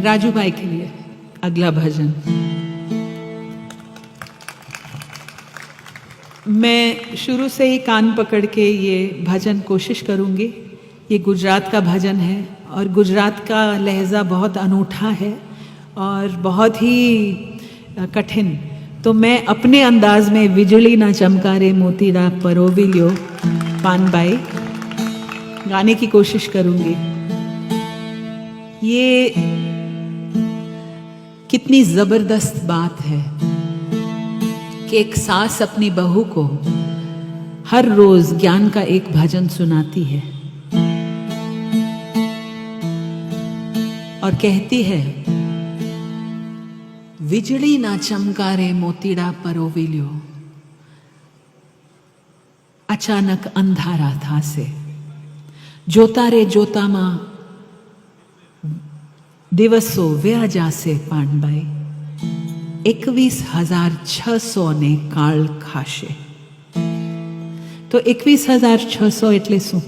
राजू भाई के लिए अगला भजन। मैं शुरू से ही कान पकड़ के ये भजन कोशिश करूँगी। ये गुजरात का भजन है और गुजरात का लहजा बहुत अनूठा है और बहुत ही कठिन। तो मैं अपने अंदाज में विजली ना चमकारे मोतीड़ा परोविलियो पानबाई गाने की कोशिश करूँगी। ये कितनी ज़बरदस्त बात है कि एक सास अपनी बहू को हर रोज ज्ञान का एक भजन सुनाती है और कहती है, विजली ना चमकारे मोतीड़ा परोविलियो, अचानक अंधारा था से जोता रे जोता मां दिवसो व्या जासे पानबाई 21,600 ने काल खाशे। तो 21,600 એટલે શું?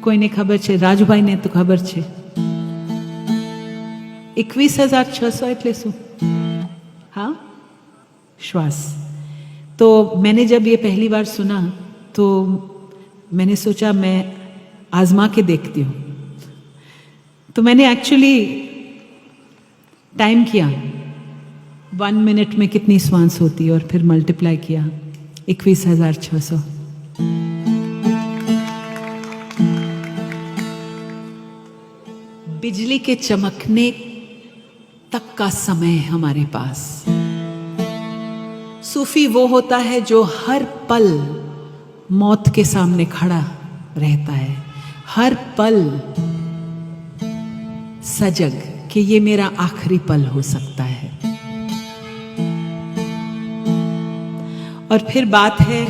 કોઈને ખબર છે? રાજુભાઈને તો ખબર છે। 21,600 એટલે શું? हाँ, श्वास। तो मैंने जब ये पहली बार सुना तो मैंने सोचा मैं आजमा के देखती हूँ। तो मैंने एक्चुअली टाइम किया 1 मिनट में कितनी श्वास होती है और फिर मल्टीप्लाई किया 21,600। बिजली के चमकने तक का समय हमारे पास। सूफी वो होता है जो हर पल मौत के सामने खड़ा रहता है, हर पल सजग कि ये मेरा आखिरी पल हो सकता है। और फिर बात है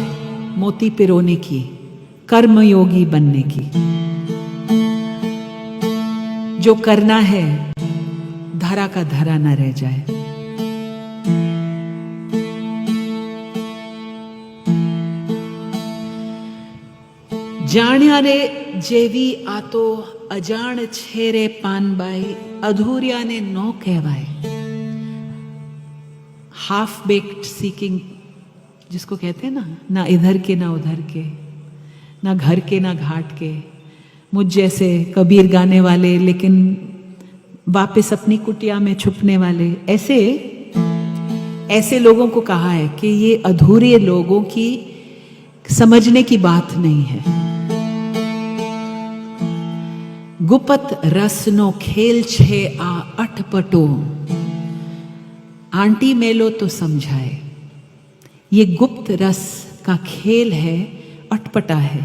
मोती पिरोने की, कर्मयोगी बनने की। जो करना है धरा का धरा न रह जाए। जाण्या रे जेवी आतो अजाण छेरे पानबाई, अधूरिया ने नो कहवाए। हाफ बेक्ड सीकिंग जिसको कहते हैं ना इधर के ना उधर के, ना घर के ना घाट के। मुझ जैसे कबीर गाने वाले लेकिन वापस अपनी कुटिया में छुपने वाले, ऐसे लोगों को कहा है कि ये अधूरे लोगों की समझने की बात नहीं है। गुपत रसनो खेल छे आ अटपटो, आंटी मेलो तो समझाए। ये गुप्त रस का खेल है, अटपटा है।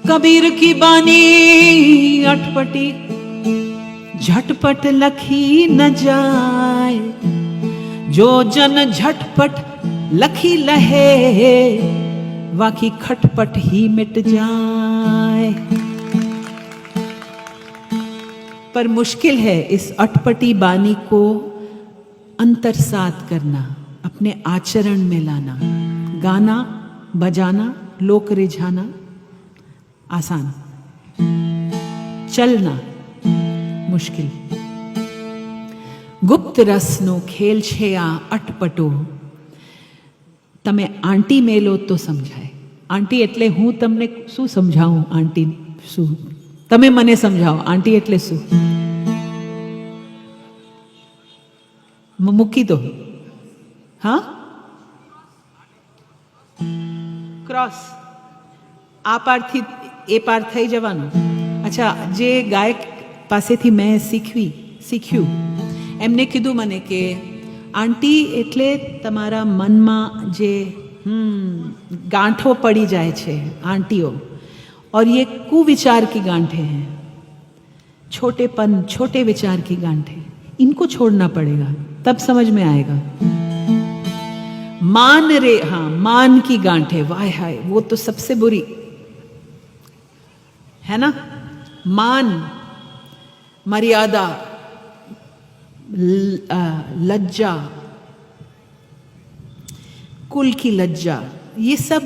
कबीर की बानी अटपटी, झटपट लखी न जाए। जो जन झटपट लखी लहे, वाकी खटपट ही मिट जाए। पर मुश्किल है इस अटपटी बानी को अंतरसात करना, अपने आचरण में लाना। गाना बजाना, लोक रिझाना आसान, चलना मुश्किल। गुप्त रसनो खेल छे आ अटपटो, तमे आंटी मेलो तो समझाए। आंटी એટલે હું તમને શું સમજાવું? આંટી શું? તમે મને સમજાવો આંટી એટલે શું? મૂકી દો। હા, ક્રોસ આ પારથી એ પાર થઈ જવાનું। અચ્છા, જે ગાયક પાસેથી મેં શીખ્યું એમને કીધું મને કે આંટી એટલે તમારા મનમાં જે गांठों पड़ी जाए छे आंटियों, और ये कुविचार की गांठें हैं, छोटे विचार की गांठें, इनको छोड़ना पड़ेगा तब समझ में आएगा। मान रे, हाँ, मान की गांठें, वाह हाय, वो तो सबसे बुरी है ना। मान, मर्यादा, लज्जा, कुल की लज्जा, ये सब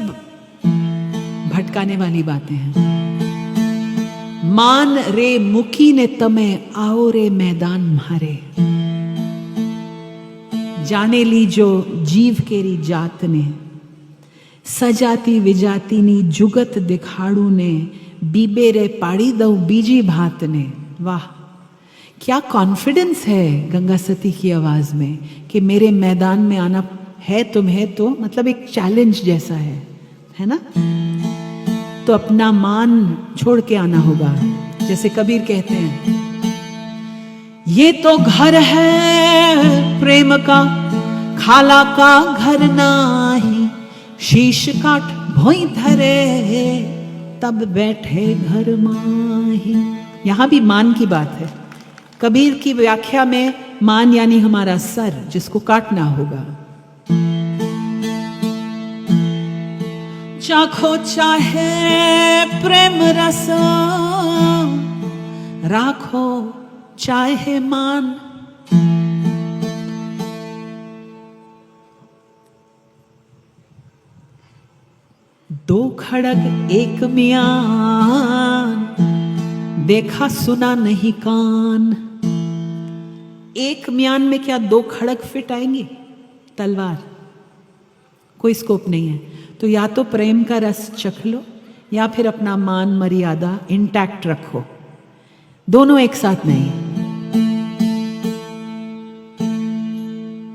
भटकाने वाली बातें हैं। मान रे मुकी ने तमे आओ रे मैदान मारे। जाने ली जो जीव केरी जात ने, सजाती विजाती नी जुगत दिखाड़ू ने, बीबे रे पाड़ी दऊ बीजी भात ने। वाह, क्या कॉन्फिडेंस है गंगा सती की आवाज में कि मेरे मैदान में आना है तुम्हें, तो मतलब एक चैलेंज जैसा है ना। तो अपना मान छोड़ के आना होगा। जैसे कबीर कहते हैं, ये तो घर है प्रेम का, खाला का घर नाही, शीश काट भोई धरे तब बैठे घर माही। यहां भी मान की बात है। कबीर की व्याख्या में मान यानी हमारा सर, जिसको काटना होगा। चाखो चाहे प्रेम रस, राखो चाहे मान। दो खड़ग एक म्यान, देखा सुना नहीं कान। एक म्यान में क्या दो खड़ग फिट आएंगे? तलवार, कोई स्कोप नहीं है। तो या तो प्रेम का रस चख लो, या फिर अपना मान मर्यादा इंटैक्ट रखो। दोनों एक साथ नहीं।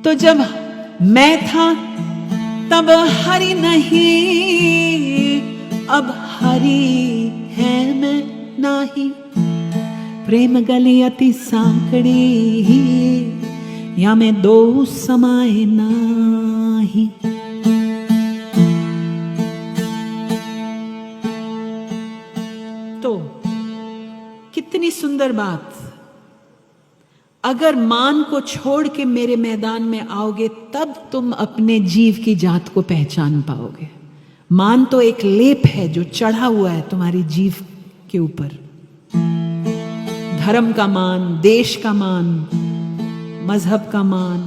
तो जब मैं था तब हरि नहीं, अब हरि है मैं नाही। प्रेम गली अति सांकड़ी, या मैं दो समाए नाही। तो कितनी सुंदर बात। अगर मान को छोड़ के मेरे मैदान में आओगे, तब तुम अपने जीव की जात को पहचान पाओगे। मान तो एक लेप है जो चढ़ा हुआ है तुम्हारी जीव के ऊपर। धर्म का मान, देश का मान, मजहब का मान,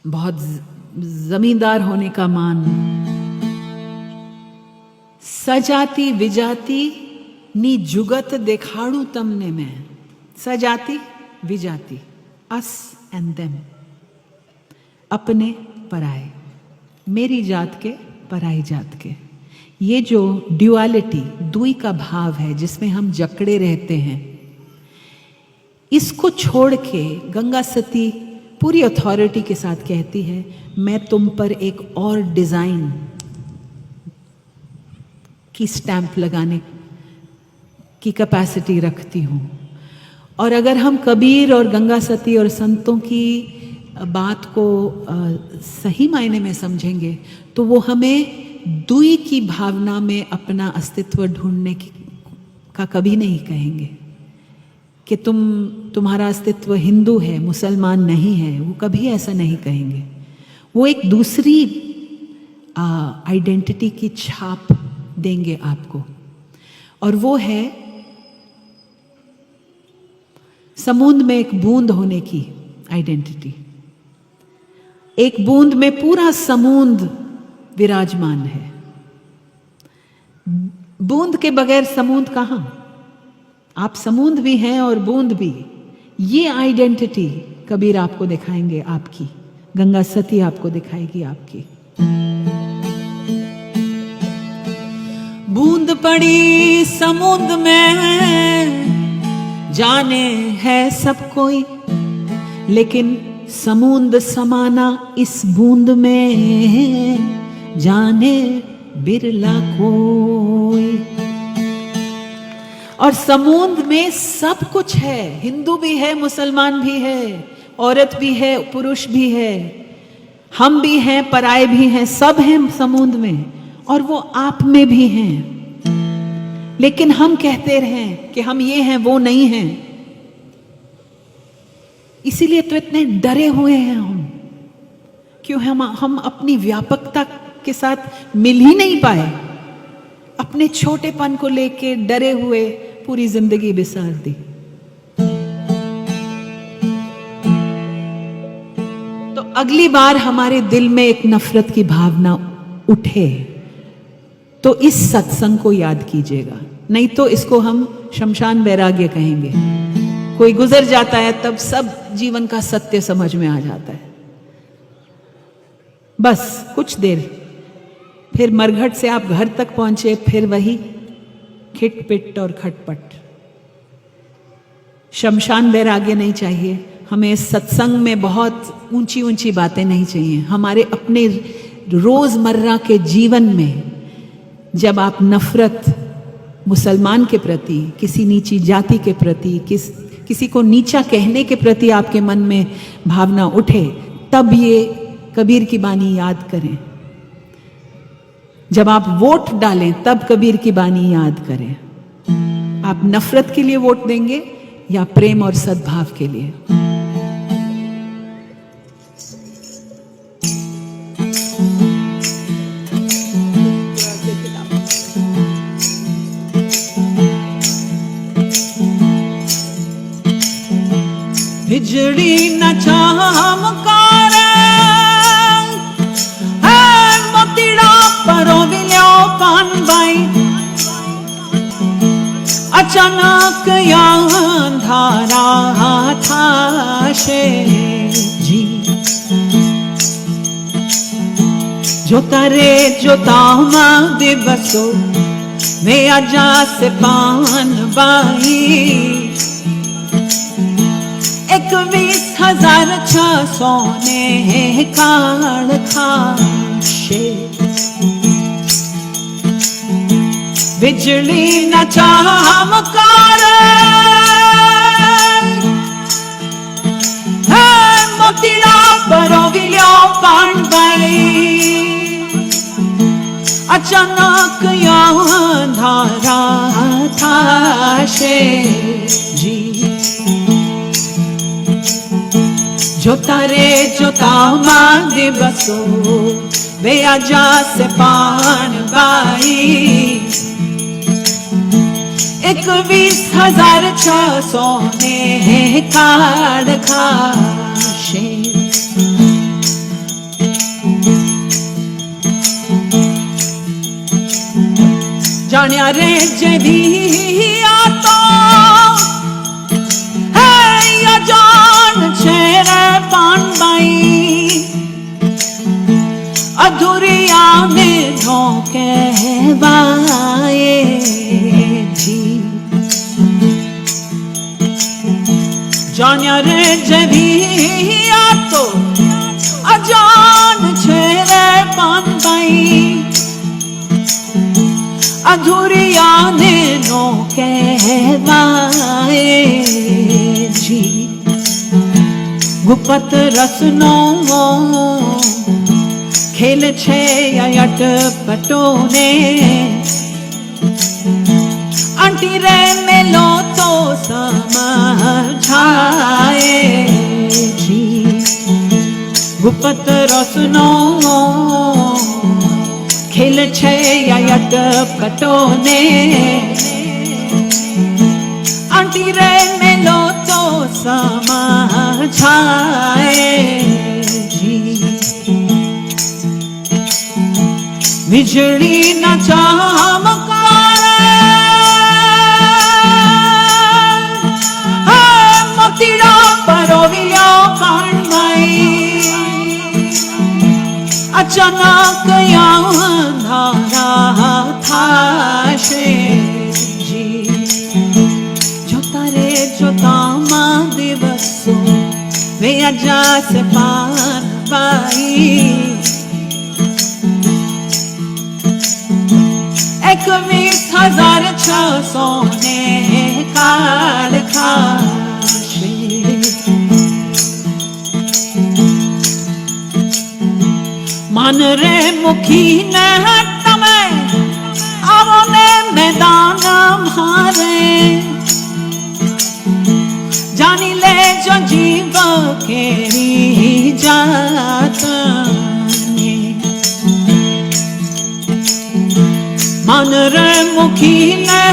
बहुत जमींदार होने का मान। सजाती विजाती नी जुगत देखाड़ू तमने में। सजाती विजाती, अस एंड देम, अपने पराए, मेरी जात के पराई जात के। ये जो ड्युअलिटी, दुई का भाव है जिसमें हम जकड़े रहते हैं, इसको छोड़ के गंगा सती पूरी अथॉरिटी के साथ कहती है, मैं तुम पर एक और डिजाइन की स्टैंप लगाने की कैपेसिटी रखती हूँ। और अगर हम कबीर और गंगा सती और संतों की बात को सही मायने में समझेंगे, तो वो हमें दुई की भावना में अपना अस्तित्व ढूंढने का कभी नहीं कहेंगे कि तुम्हारा अस्तित्व हिंदू है, मुसलमान नहीं है। वो कभी ऐसा नहीं कहेंगे। वो एक दूसरी आइडेंटिटी की छाप देंगे आपको, और वो है समुद्र में एक बूंद होने की आइडेंटिटी। एक बूंद में पूरा समुद्र विराजमान है। बूंद के बगैर समुद्र कहां? आप समुद्र भी हैं और बूंद भी। ये आइडेंटिटी कबीर आपको दिखाएंगे, आपकी गंगा सती आपको दिखाएगी आपकी। बूंद पड़ी समुद्र में, जाने है सब कोई, लेकिन समुद्र समाना इस बूंद में, जाने बिरला कोई। और समुद्र में सब कुछ है। हिंदू भी है, मुसलमान भी है, औरत भी है, पुरुष भी है, हम भी हैं, पराए भी हैं, सब हैं समुद्र में, और वो आप में भी हैं। लेकिन हम कहते रहें कि हम ये हैं, वो नहीं हैं। इसीलिए तो इतने डरे हुए हैं हम। क्यों? हम अपनी व्यापकता के साथ मिल ही नहीं पाए। अपने छोटेपन को लेके डरे हुए पूरी जिंदगी बिसार दी। तो अगली बार हमारे दिल में एक नफरत की भावना उठे, तो इस सत्संग को याद कीजिएगा, नहीं तो इसको हम शमशान वैराग्य कहेंगे। कोई गुजर जाता है तब सब जीवन का सत्य समझ में आ जाता है, बस कुछ देर, फिर मरघट से आप घर तक पहुंचे, फिर वही खिटपिट और खटपट। शमशान वैराग्य नहीं चाहिए हमें। सत्संग में बहुत ऊंची ऊंची बातें नहीं चाहिए। हमारे अपने रोजमर्रा के जीवन में जब आप नफरत मुसलमान के प्रति, किसी नीची जाति के प्रति, किसी को नीचा कहने के प्रति आपके मन में भावना उठे, तब ये कबीर की बानी याद करें। जब आप वोट डालें तब कबीर की बानी याद करें। आप नफरत के लिए वोट देंगे या प्रेम और सद्भाव के लिए? बिजली न चमकार मोतीड़ा परो विलो पानबाई, अचानक अंधारा था जी। जोता रे जोता दिवसो वे आजा से पान बाई, 21,600 ने काल खाशे। बिजली न चमकार मोतीड़ा परो विलो पानबाई, अचानक अंधारा था जी। जोता रे जोता दिवसो वे आजा से पान बाई, 21,600 ने काल खाशे। जानिया रे जभी आता है या जान छेरे पानबाई, अधूरिया में धोखे बाए जी। जानिया रे जभी आतो अजान छेरे पानबाई, अधूरिया ने नो कहवाए जी। गुपत रसनो खेल छे अट पटोने, आंटी रे मेलो तो समझाए जी। गुपत रसनो खेल छे अट पटोने, आंटी रे मेलो तो समझाए जी। बिजली न चमकार मोतीड़ा परो विलो पानबाई, अचानक अंधारा था जी। जोता रे जोता दिवसो वे आजा से पान बाई, 21,600 ने काल खाशे। मन रे मुखी ने तमे आवो ने मैदान मारे, जानी ले जो जीव केरी जात ने। मन रे मुखी ने